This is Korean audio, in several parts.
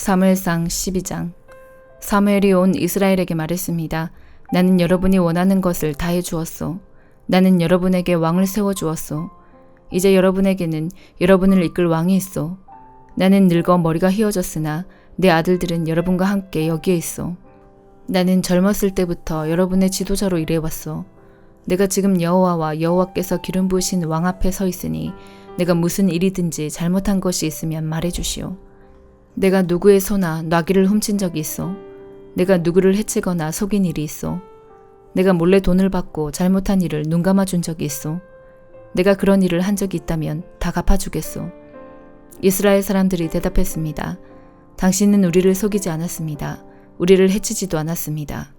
사무엘상 12장. 사무엘이 온 이스라엘에게 말했습니다. 나는 여러분이 원하는 것을 다 해주었소. 나는 여러분에게 왕을 세워주었소. 이제 여러분에게는 여러분을 이끌 왕이 있소. 나는 늙어 머리가 휘어졌으나 내 아들들은 여러분과 함께 여기에 있소. 나는 젊었을 때부터 여러분의 지도자로 일해왔소. 내가 지금 여호와와 여호와께서 기름 부으신 왕 앞에 서 있으니 내가 무슨 일이든지 잘못한 것이 있으면 말해주시오. 내가 누구의 소나 나귀를 훔친 적이 있어. 내가 누구를 해치거나 속인 일이 있어. 내가 몰래 돈을 받고 잘못한 일을 눈감아 준 적이 있어. 내가 그런 일을 한 적이 있다면 다 갚아주겠소. 이스라엘 사람들이 대답했습니다. 당신은 우리를 속이지 않았습니다. 우리를 해치지도 않았습니다.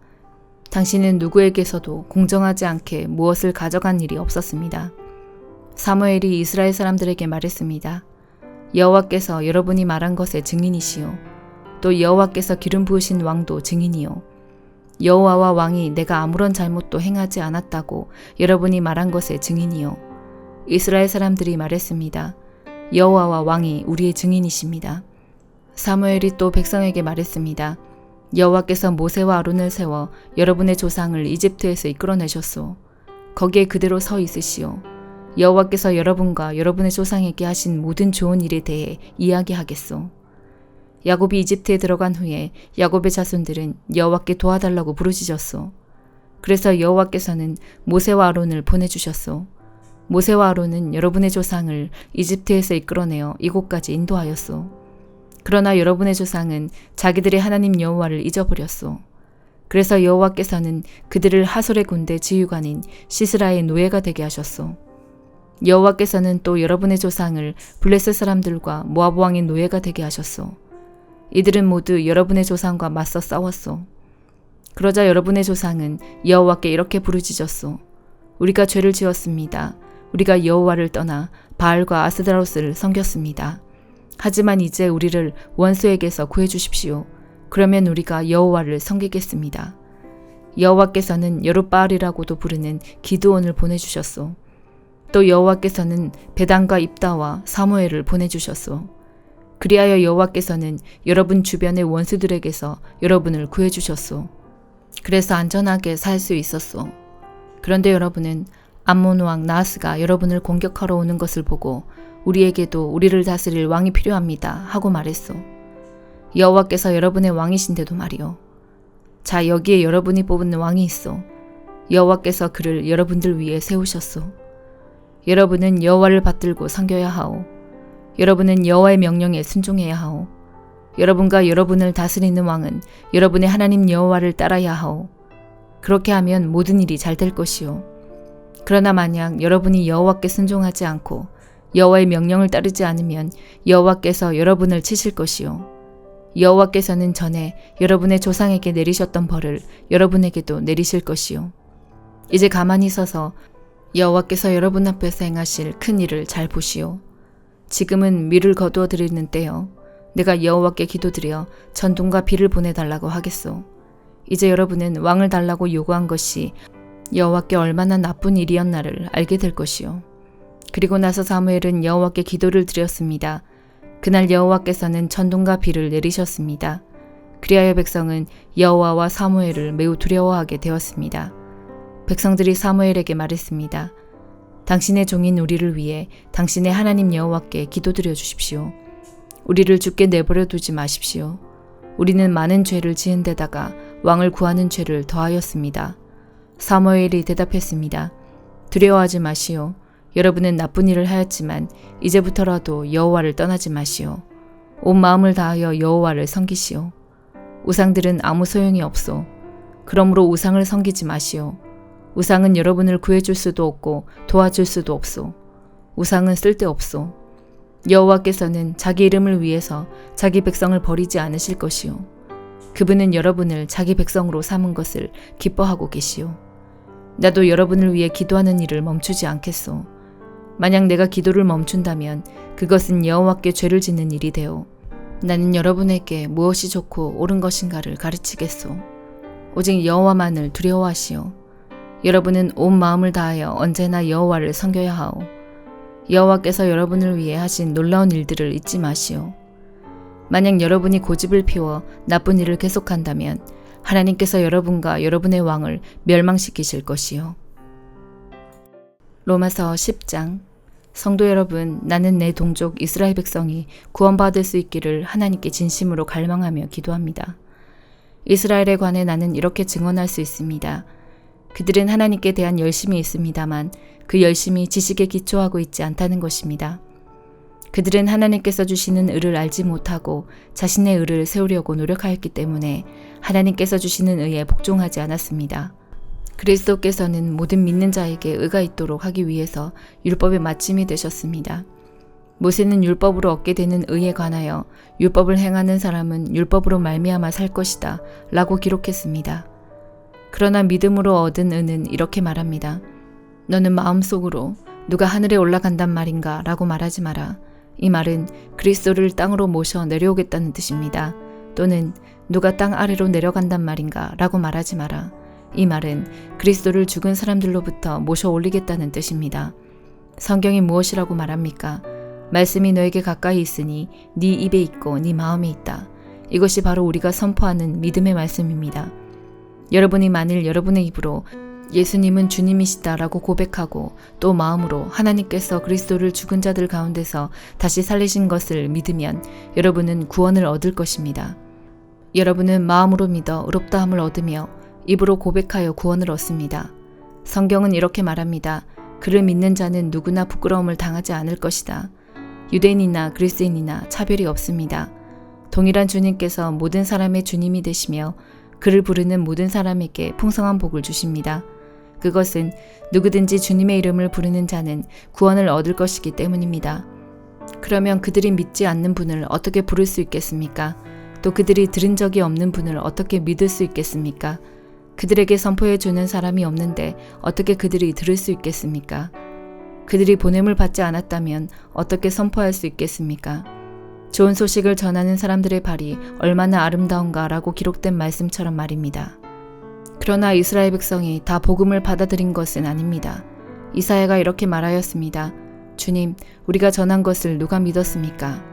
당신은 누구에게서도 공정하지 않게 무엇을 가져간 일이 없었습니다. 사무엘이 이스라엘 사람들에게 말했습니다. 여호와께서 여러분이 말한 것의 증인이시오. 또 여호와께서 기름 부으신 왕도 증인이요. 여호와와 왕이 내가 아무런 잘못도 행하지 않았다고 여러분이 말한 것의 증인이요. 이스라엘 사람들이 말했습니다. 여호와와 왕이 우리의 증인이십니다. 사무엘이 또 백성에게 말했습니다. 여호와께서 모세와 아론을 세워 여러분의 조상을 이집트에서 이끌어내셨소. 거기에 그대로 서 있으시오. 여호와께서 여러분과 여러분의 조상에게 하신 모든 좋은 일에 대해 이야기하겠소. 야곱이 이집트에 들어간 후에 야곱의 자손들은 여호와께 도와달라고 부르짖었소. 그래서 여호와께서는 모세와 아론을 보내주셨소. 모세와 아론은 여러분의 조상을 이집트에서 이끌어내어 이곳까지 인도하였소. 그러나 여러분의 조상은 자기들의 하나님 여호와를 잊어버렸소. 그래서 여호와께서는 그들을 하솔의 군대 지휘관인 시스라의 노예가 되게 하셨소. 여호와께서는 또 여러분의 조상을 블레셋 사람들과 모압 왕의 노예가 되게 하셨소. 이들은 모두 여러분의 조상과 맞서 싸웠소. 그러자 여러분의 조상은 여호와께 이렇게 부르짖었소. 우리가 죄를 지었습니다. 우리가 여호와를 떠나 바알과 아스다롯을 섬겼습니다. 하지만 이제 우리를 원수에게서 구해주십시오. 그러면 우리가 여호와를 섬기겠습니다. 여호와께서는 여룻바알이라고도 부르는 기드온을 보내주셨소. 또 여호와께서는 베단과 입다와 사무엘을 보내주셨소. 그리하여 여호와께서는 여러분 주변의 원수들에게서 여러분을 구해주셨소. 그래서 안전하게 살 수 있었소. 그런데 여러분은 암몬 왕 나하스가 여러분을 공격하러 오는 것을 보고 우리에게도 우리를 다스릴 왕이 필요합니다 하고 말했소. 여호와께서 여러분의 왕이신데도 말이요. 자, 여기에 여러분이 뽑은 왕이 있어. 여호와께서 그를 여러분들 위해 세우셨소. 여러분은 여호와를 받들고 섬겨야 하오. 여러분은 여호와의 명령에 순종해야 하오. 여러분과 여러분을 다스리는 왕은 여러분의 하나님 여호와를 따라야 하오. 그렇게 하면 모든 일이 잘 될 것이오. 그러나 만약 여러분이 여호와께 순종하지 않고 여호와의 명령을 따르지 않으면 여호와께서 여러분을 치실 것이오. 여호와께서는 전에 여러분의 조상에게 내리셨던 벌을 여러분에게도 내리실 것이오. 이제 가만히 서서 여호와께서 여러분 앞에서 행하실 큰 일을 잘 보시오. 지금은 밀을 거두어 드리는 때요. 내가 여호와께 기도드려 전둥과 비를 보내달라고 하겠소. 이제 여러분은 왕을 달라고 요구한 것이 여호와께 얼마나 나쁜 일이었나를 알게 될 것이오. 그리고 나서 사무엘은 여호와께 기도를 드렸습니다. 그날 여호와께서는 천둥과 비를 내리셨습니다. 그리하여 백성은 여호와와 사무엘을 매우 두려워하게 되었습니다. 백성들이 사무엘에게 말했습니다. 당신의 종인 우리를 위해 당신의 하나님 여호와께 기도드려 주십시오. 우리를 죽게 내버려 두지 마십시오. 우리는 많은 죄를 지은 데다가 왕을 구하는 죄를 더하였습니다. 사무엘이 대답했습니다. 두려워하지 마시오. 여러분은 나쁜 일을 하였지만 이제부터라도 여호와를 떠나지 마시오. 온 마음을 다하여 여호와를 섬기시오. 우상들은 아무 소용이 없소. 그러므로 우상을 섬기지 마시오. 우상은 여러분을 구해줄 수도 없고 도와줄 수도 없소. 우상은 쓸데없소. 여호와께서는 자기 이름을 위해서 자기 백성을 버리지 않으실 것이오. 그분은 여러분을 자기 백성으로 삼은 것을 기뻐하고 계시오. 나도 여러분을 위해 기도하는 일을 멈추지 않겠소. 만약 내가 기도를 멈춘다면 그것은 여호와께 죄를 짓는 일이 되어 나는 여러분에게 무엇이 좋고 옳은 것인가를 가르치겠소. 오직 여호와만을 두려워하시오. 여러분은 온 마음을 다하여 언제나 여호와를 섬겨야 하오. 여호와께서 여러분을 위해 하신 놀라운 일들을 잊지 마시오. 만약 여러분이 고집을 피워 나쁜 일을 계속한다면 하나님께서 여러분과 여러분의 왕을 멸망시키실 것이요. 로마서 10장. 성도 여러분, 나는 내 동족 이스라엘 백성이 구원받을 수 있기를 하나님께 진심으로 갈망하며 기도합니다. 이스라엘에 관해 나는 이렇게 증언할 수 있습니다. 그들은 하나님께 대한 열심이 있습니다만 그 열심이 지식에 기초하고 있지 않다는 것입니다. 그들은 하나님께서 주시는 의를 알지 못하고 자신의 의를 세우려고 노력하였기 때문에 하나님께서 주시는 의에 복종하지 않았습니다. 그리스도께서는 모든 믿는 자에게 의가 있도록 하기 위해서 율법의 마침이 되셨습니다. 모세는 율법으로 얻게 되는 의에 관하여 율법을 행하는 사람은 율법으로 말미암아 살 것이다 라고 기록했습니다. 그러나 믿음으로 얻은 의는 이렇게 말합니다. 너는 마음속으로 누가 하늘에 올라간단 말인가 라고 말하지 마라. 이 말은 그리스도를 땅으로 모셔 내려오겠다는 뜻입니다. 또는 누가 땅 아래로 내려간단 말인가 라고 말하지 마라. 이 말은 그리스도를 죽은 사람들로부터 모셔 올리겠다는 뜻입니다. 성경이 무엇이라고 말합니까? 말씀이 너에게 가까이 있으니 네 입에 있고 네 마음에 있다. 이것이 바로 우리가 선포하는 믿음의 말씀입니다. 여러분이 만일 여러분의 입으로 예수님은 주님이시다라고 고백하고 또 마음으로 하나님께서 그리스도를 죽은 자들 가운데서 다시 살리신 것을 믿으면 여러분은 구원을 얻을 것입니다. 여러분은 마음으로 믿어 의롭다함을 얻으며 입으로 고백하여 구원을 얻습니다. 성경은 이렇게 말합니다. 그를 믿는 자는 누구나 부끄러움을 당하지 않을 것이다. 유대인이나 그리스인이나 차별이 없습니다. 동일한 주님께서 모든 사람의 주님이 되시며 그를 부르는 모든 사람에게 풍성한 복을 주십니다. 그것은 누구든지 주님의 이름을 부르는 자는 구원을 얻을 것이기 때문입니다. 그러면 그들이 믿지 않는 분을 어떻게 부를 수 있겠습니까? 또 그들이 들은 적이 없는 분을 어떻게 믿을 수 있겠습니까? 그들에게 선포해 주는 사람이 없는데 어떻게 그들이 들을 수 있겠습니까? 그들이 보냄을 받지 않았다면 어떻게 선포할 수 있겠습니까? 좋은 소식을 전하는 사람들의 발이 얼마나 아름다운가라고 기록된 말씀처럼 말입니다. 그러나 이스라엘 백성이 다 복음을 받아들인 것은 아닙니다. 이사야가 이렇게 말하였습니다. 주님, 우리가 전한 것을 누가 믿었습니까?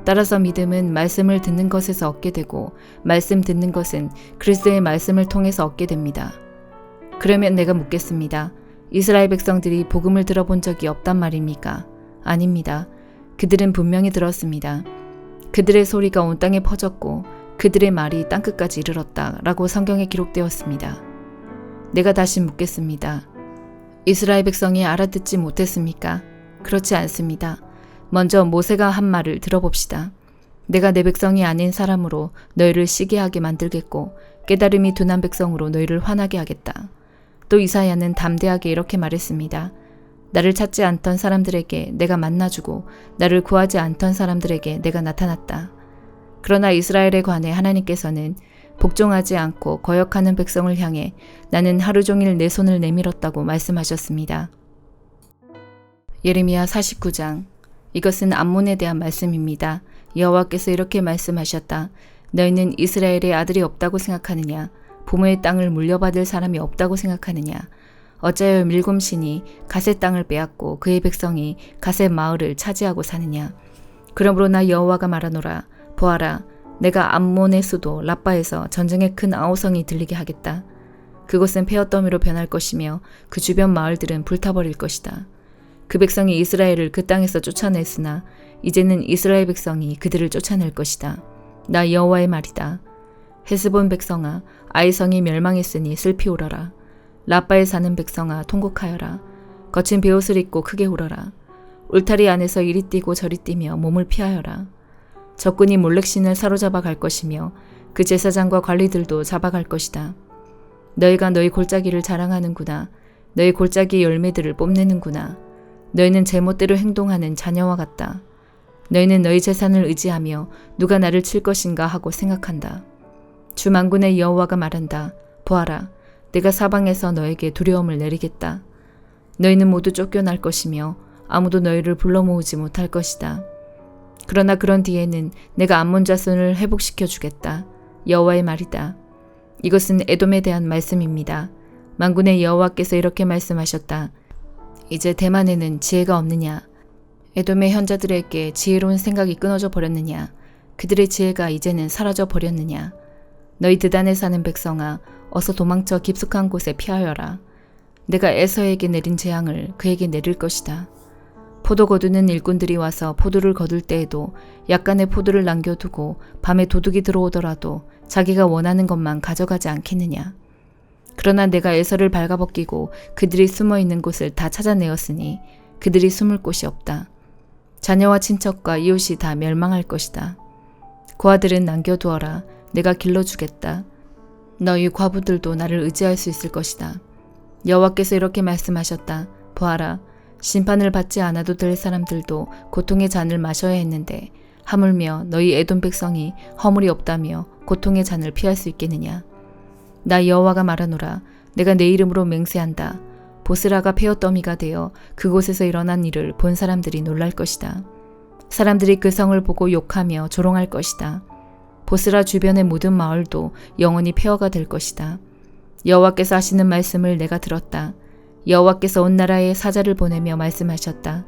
따라서 믿음은 말씀을 듣는 것에서 얻게 되고 말씀 듣는 것은 그리스도의 말씀을 통해서 얻게 됩니다. 그러면 내가 묻겠습니다. 이스라엘 백성들이 복음을 들어본 적이 없단 말입니까? 아닙니다. 그들은 분명히 들었습니다. 그들의 소리가 온 땅에 퍼졌고 그들의 말이 땅끝까지 이르렀다 라고 성경에 기록되었습니다. 내가 다시 묻겠습니다. 이스라엘 백성이 알아듣지 못했습니까? 그렇지 않습니다. 먼저 모세가 한 말을 들어봅시다. 내가 내 백성이 아닌 사람으로 너희를 시기하게 만들겠고 깨달음이 둔한 백성으로 너희를 화나게 하겠다. 또 이사야는 담대하게 이렇게 말했습니다. 나를 찾지 않던 사람들에게 내가 만나주고 나를 구하지 않던 사람들에게 내가 나타났다. 그러나 이스라엘에 관해 하나님께서는 복종하지 않고 거역하는 백성을 향해 나는 하루 종일 내 손을 내밀었다고 말씀하셨습니다. 예레미야 49장. 이것은 암몬에 대한 말씀입니다. 여호와께서 이렇게 말씀하셨다. 너희는 이스라엘의 아들이 없다고 생각하느냐? 부모의 땅을 물려받을 사람이 없다고 생각하느냐? 어찌하여 밀곰신이 갓의 땅을 빼앗고 그의 백성이 갓의 마을을 차지하고 사느냐? 그러므로 나 여호와가 말하노라. 보아라, 내가 암몬의 수도 라빠에서 전쟁의 큰 아우성이 들리게 하겠다. 그곳은 폐허더미로 변할 것이며 그 주변 마을들은 불타버릴 것이다. 그 백성이 이스라엘을 그 땅에서 쫓아냈으나 이제는 이스라엘 백성이 그들을 쫓아낼 것이다. 나 여호와의 말이다. 헤스본 백성아, 아이성이 멸망했으니 슬피 울어라. 라빠에 사는 백성아, 통곡하여라. 거친 베옷을 입고 크게 울어라. 울타리 안에서 이리 뛰고 저리 뛰며 몸을 피하여라. 적군이 몰렉신을 사로잡아 갈 것이며 그 제사장과 관리들도 잡아갈 것이다. 너희가 너희 골짜기를 자랑하는구나. 너희 골짜기의 열매들을 뽐내는구나. 너희는 제멋대로 행동하는 자녀와 같다. 너희는 너희 재산을 의지하며 누가 나를 칠 것인가 하고 생각한다. 주 만군의 여호와가 말한다. 보아라, 내가 사방에서 너에게 두려움을 내리겠다. 너희는 모두 쫓겨날 것이며 아무도 너희를 불러 모으지 못할 것이다. 그러나 그런 뒤에는 내가 암몬 자손을 회복시켜 주겠다. 여호와의 말이다. 이것은 에돔에 대한 말씀입니다. 만군의 여호와께서 이렇게 말씀하셨다. 이제 대만에는 지혜가 없느냐? 에돔의 현자들에게 지혜로운 생각이 끊어져 버렸느냐? 그들의 지혜가 이제는 사라져 버렸느냐. 너희 드단에 사는 백성아, 어서 도망쳐 깊숙한 곳에 피하여라. 내가 에서에게 내린 재앙을 그에게 내릴 것이다. 포도 거두는 일꾼들이 와서 포도를 거둘 때에도 약간의 포도를 남겨두고 밤에 도둑이 들어오더라도 자기가 원하는 것만 가져가지 않겠느냐. 그러나 내가 에서를 발가벗기고 그들이 숨어있는 곳을 다 찾아내었으니 그들이 숨을 곳이 없다. 자녀와 친척과 이웃이 다 멸망할 것이다. 고아들은 남겨두어라. 내가 길러주겠다. 너희 과부들도 나를 의지할 수 있을 것이다. 여호와께서 이렇게 말씀하셨다. 보아라. 심판을 받지 않아도 될 사람들도 고통의 잔을 마셔야 했는데 하물며 너희 에돔 백성이 허물이 없다며 고통의 잔을 피할 수 있겠느냐. 나 여호와가 말하노라. 내가 내 이름으로 맹세한다. 보스라가 폐허더미가 되어 그곳에서 일어난 일을 본 사람들이 놀랄 것이다. 사람들이 그 성을 보고 욕하며 조롱할 것이다. 보스라 주변의 모든 마을도 영원히 폐허가 될 것이다. 여호와께서 하시는 말씀을 내가 들었다. 여호와께서 온 나라에 사자를 보내며 말씀하셨다.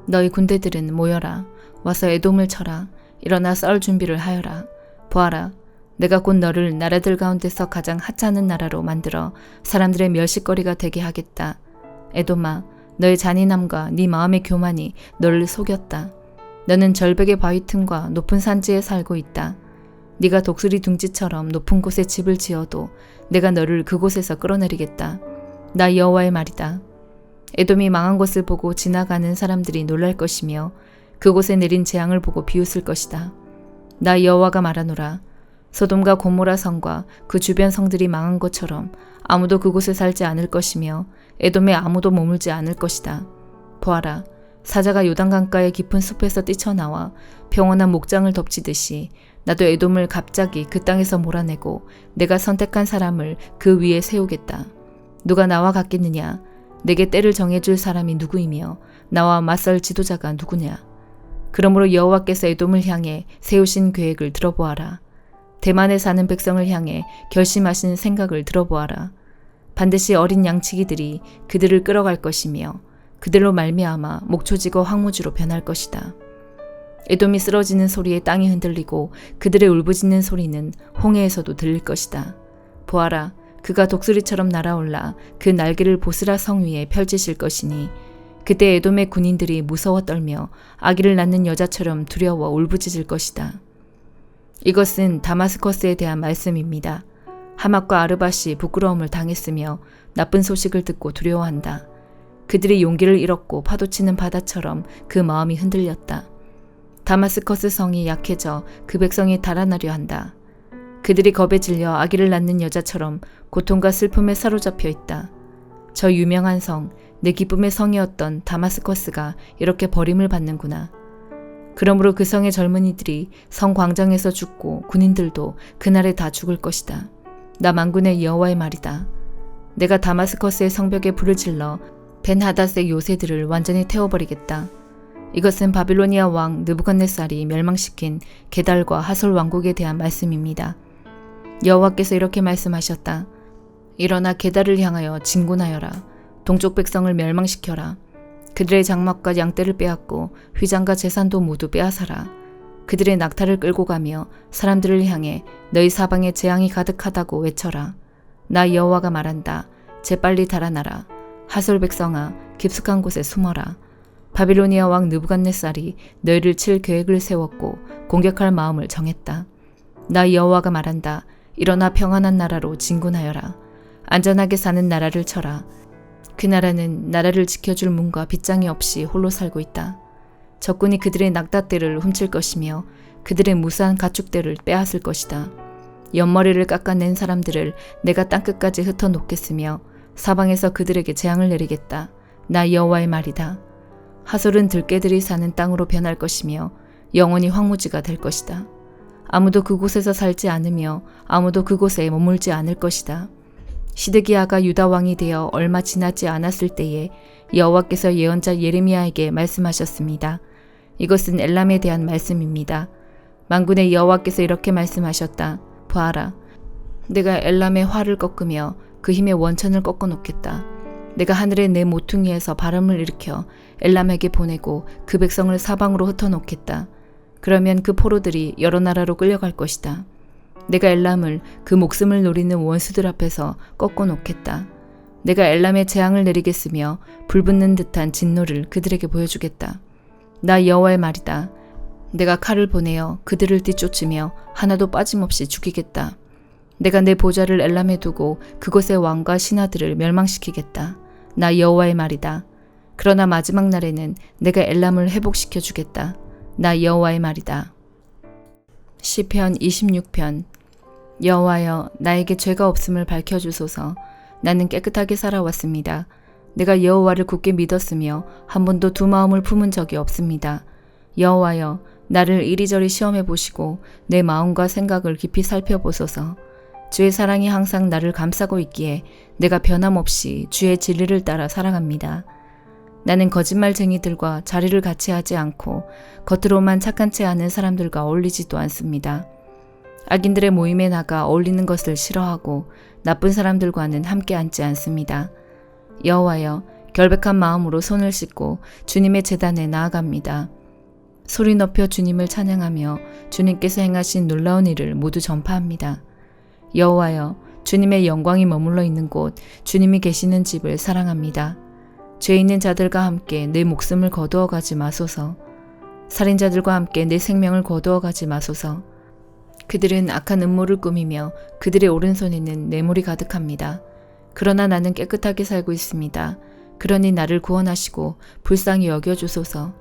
너희 군대들은 모여라. 와서 에돔을 쳐라. 일어나 싸울 준비를 하여라. 보아라. 내가 곧 너를 나라들 가운데서 가장 하찮은 나라로 만들어 사람들의 멸시거리가 되게 하겠다. 에돔아, 너의 잔인함과 네 마음의 교만이 너를 속였다. 너는 절벽의 바위 틈과 높은 산지에 살고 있다. 네가 독수리 둥지처럼 높은 곳에 집을 지어도 내가 너를 그곳에서 끌어내리겠다. 나 여호와의 말이다. 에돔이 망한 것을 보고 지나가는 사람들이 놀랄 것이며 그곳에 내린 재앙을 보고 비웃을 것이다. 나 여호와가 말하노라. 소돔과 고모라 성과 그 주변 성들이 망한 것처럼 아무도 그곳에 살지 않을 것이며 에돔에 아무도 머물지 않을 것이다. 보아라. 사자가 요단강가의 깊은 숲에서 뛰쳐나와 평온한 목장을 덮치듯이 나도 에돔을 갑자기 그 땅에서 몰아내고 내가 선택한 사람을 그 위에 세우겠다. 누가 나와 같겠느냐? 내게 때를 정해줄 사람이 누구이며 나와 맞설 지도자가 누구냐? 그러므로 여호와께서 에돔을 향해 세우신 계획을 들어보아라. 대만에 사는 백성을 향해 결심하신 생각을 들어보아라. 반드시 어린 양치기들이 그들을 끌어갈 것이며 그들로 말미암아 목초지고 황무지로 변할 것이다. 에돔이 쓰러지는 소리에 땅이 흔들리고 그들의 울부짖는 소리는 홍해에서도 들릴 것이다. 보아라. 그가 독수리처럼 날아올라 그 날개를 보스라 성 위에 펼치실 것이니 그때 에돔의 군인들이 무서워 떨며 아기를 낳는 여자처럼 두려워 울부짖을 것이다. 이것은 다마스커스에 대한 말씀입니다. 하맛과 아르밧이 부끄러움을 당했으며 나쁜 소식을 듣고 두려워한다. 그들이 용기를 잃었고 파도치는 바다처럼 그 마음이 흔들렸다. 다마스커스 성이 약해져 그 백성이 달아나려 한다. 그들이 겁에 질려 아기를 낳는 여자처럼 고통과 슬픔에 사로잡혀 있다. 저 유명한 성, 내 기쁨의 성이었던 다마스커스가 이렇게 버림을 받는구나. 그러므로 그 성의 젊은이들이 성 광장에서 죽고 군인들도 그날에 다 죽을 것이다. 나 만군의 여호와의 말이다. 내가 다마스커스의 성벽에 불을 질러 벤하닷의 요새들을 완전히 태워버리겠다. 이것은 바빌로니아 왕 느부갓네살이 멸망시킨 게달과 하솔 왕국에 대한 말씀입니다. 여호와께서 이렇게 말씀하셨다. 일어나 게달을 향하여 진군하여라. 동쪽 백성을 멸망시켜라. 그들의 장막과 양떼를 빼앗고 휘장과 재산도 모두 빼앗아라. 그들의 낙타를 끌고 가며 사람들을 향해 너희 사방에 재앙이 가득하다고 외쳐라. 나 여호와가 말한다. 재빨리 달아나라. 하솔 백성아, 깊숙한 곳에 숨어라. 바빌로니아 왕 느부갓네살이 너희를 칠 계획을 세웠고 공격할 마음을 정했다. 나 여호와가 말한다. 일어나 평안한 나라로 진군하여라. 안전하게 사는 나라를 쳐라. 그 나라는 나라를 지켜줄 문과 빗장이 없이 홀로 살고 있다. 적군이 그들의 낙타떼를 훔칠 것이며 그들의 무사한 가축대를 빼앗을 것이다. 옆머리를 깎아낸 사람들을 내가 땅끝까지 흩어놓겠으며 사방에서 그들에게 재앙을 내리겠다. 나 여호와의 말이다. 하솔은 들깨들이 사는 땅으로 변할 것이며 영원히 황무지가 될 것이다. 아무도 그곳에서 살지 않으며 아무도 그곳에 머물지 않을 것이다. 시드기야가 유다 왕이 되어 얼마 지나지 않았을 때에 여호와께서 예언자 예레미야에게 말씀하셨습니다. 이것은 엘람에 대한 말씀입니다. 만군의 여호와께서 이렇게 말씀하셨다. 보아라. 내가 엘람의 활을 꺾으며 그 힘의 원천을 꺾어 놓겠다. 내가 하늘에 내 모퉁이에서 바람을 일으켜 엘람에게 보내고 그 백성을 사방으로 흩어놓겠다. 그러면 그 포로들이 여러 나라로 끌려갈 것이다. 내가 엘람을 그 목숨을 노리는 원수들 앞에서 꺾어 놓겠다. 내가 엘람에 재앙을 내리겠으며 불붙는 듯한 진노를 그들에게 보여주겠다. 나 여호와의 말이다. 내가 칼을 보내어 그들을 뒤쫓으며 하나도 빠짐없이 죽이겠다. 내가 내 보좌를 엘람에 두고 그곳의 왕과 신하들을 멸망시키겠다. 나 여호와의 말이다. 그러나 마지막 날에는 내가 엘람을 회복시켜 주겠다. 나 여호와의 말이다. 시편 26편. 여호와여, 나에게 죄가 없음을 밝혀주소서. 나는 깨끗하게 살아왔습니다. 내가 여호와를 굳게 믿었으며 한 번도 두 마음을 품은 적이 없습니다. 여호와여, 나를 이리저리 시험해 보시고 내 마음과 생각을 깊이 살펴보소서. 주의 사랑이 항상 나를 감싸고 있기에 내가 변함없이 주의 진리를 따라 살아갑니다. 나는 거짓말쟁이들과 자리를 같이 하지 않고 겉으로만 착한 채 하는 사람들과 어울리지도 않습니다. 악인들의 모임에 나가 어울리는 것을 싫어하고 나쁜 사람들과는 함께 앉지 않습니다. 여호와여, 결백한 마음으로 손을 씻고 주님의 제단에 나아갑니다. 소리 높여 주님을 찬양하며 주님께서 행하신 놀라운 일을 모두 전파합니다. 여호와여, 주님의 영광이 머물러 있는 곳, 주님이 계시는 집을 사랑합니다. 죄 있는 자들과 함께 내 목숨을 거두어 가지 마소서. 살인자들과 함께 내 생명을 거두어 가지 마소서. 그들은 악한 음모를 꾸미며 그들의 오른손에는 뇌물이 가득합니다. 그러나 나는 깨끗하게 살고 있습니다. 그러니 나를 구원하시고 불쌍히 여겨주소서.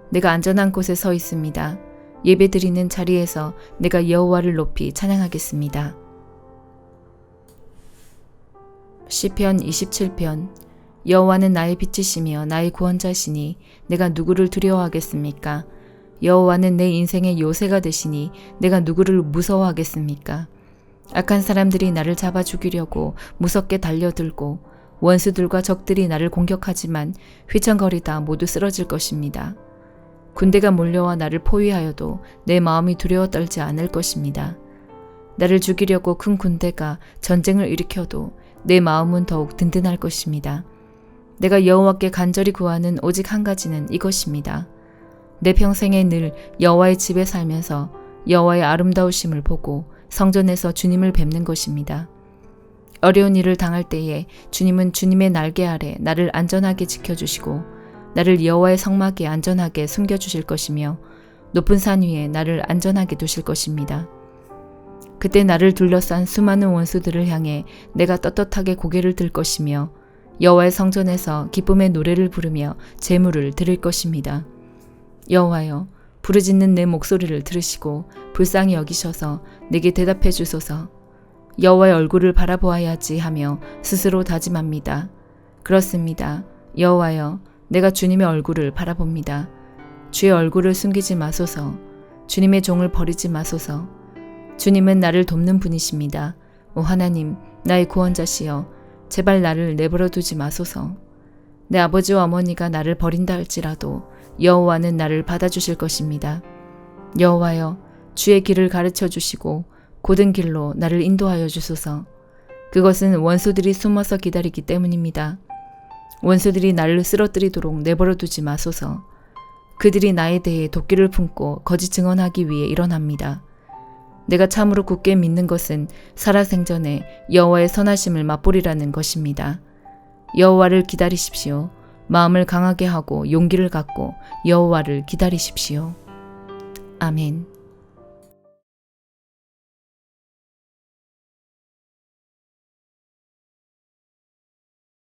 내가 안전한 곳에 서 있습니다. 예배드리는 자리에서 내가 여호와를 높이 찬양하겠습니다. 시편 27편. 여호와는 나의 빛이시며 나의 구원자시니 내가 누구를 두려워하겠습니까? 여호와는 내 인생의 요새가 되시니 내가 누구를 무서워하겠습니까? 악한 사람들이 나를 잡아 죽이려고 무섭게 달려들고 원수들과 적들이 나를 공격하지만 휘청거리다 모두 쓰러질 것입니다. 군대가 몰려와 나를 포위하여도 내 마음이 두려워 떨지 않을 것입니다. 나를 죽이려고 큰 군대가 전쟁을 일으켜도 내 마음은 더욱 든든할 것입니다. 내가 여호와께 간절히 구하는 오직 한 가지는 이것입니다. 내 평생에 늘 여호와의 집에 살면서 여호와의 아름다우심을 보고 성전에서 주님을 뵙는 것입니다. 어려운 일을 당할 때에 주님은 주님의 날개 아래 나를 안전하게 지켜주시고 나를 여호와의 성막에 안전하게 숨겨주실 것이며 높은 산 위에 나를 안전하게 두실 것입니다. 그때 나를 둘러싼 수많은 원수들을 향해 내가 떳떳하게 고개를 들 것이며 여호와의 성전에서 기쁨의 노래를 부르며 제물을 드릴 것입니다. 여호와여, 부르짖는 내 목소리를 들으시고 불쌍히 여기셔서 내게 대답해 주소서. 여호와의 얼굴을 바라보아야지 하며 스스로 다짐합니다. 그렇습니다. 여호와여, 내가 주님의 얼굴을 바라봅니다. 주의 얼굴을 숨기지 마소서. 주님의 종을 버리지 마소서. 주님은 나를 돕는 분이십니다. 오 하나님, 나의 구원자시여, 제발 나를 내버려 두지 마소서. 내 아버지와 어머니가 나를 버린다 할지라도 여호와는 나를 받아주실 것입니다. 여호와여, 주의 길을 가르쳐 주시고 곧은 길로 나를 인도하여 주소서. 그것은 원수들이 숨어서 기다리기 때문입니다. 원수들이 나를 쓰러뜨리도록 내버려 두지 마소서. 그들이 나에 대해 도끼를 품고 거짓 증언하기 위해 일어납니다. 내가 참으로 굳게 믿는 것은 살아생전에 여호와의 선하심을 맛보리라는 것입니다. 여호와를 기다리십시오. 마음을 강하게 하고 용기를 갖고 여호와를 기다리십시오. 아멘.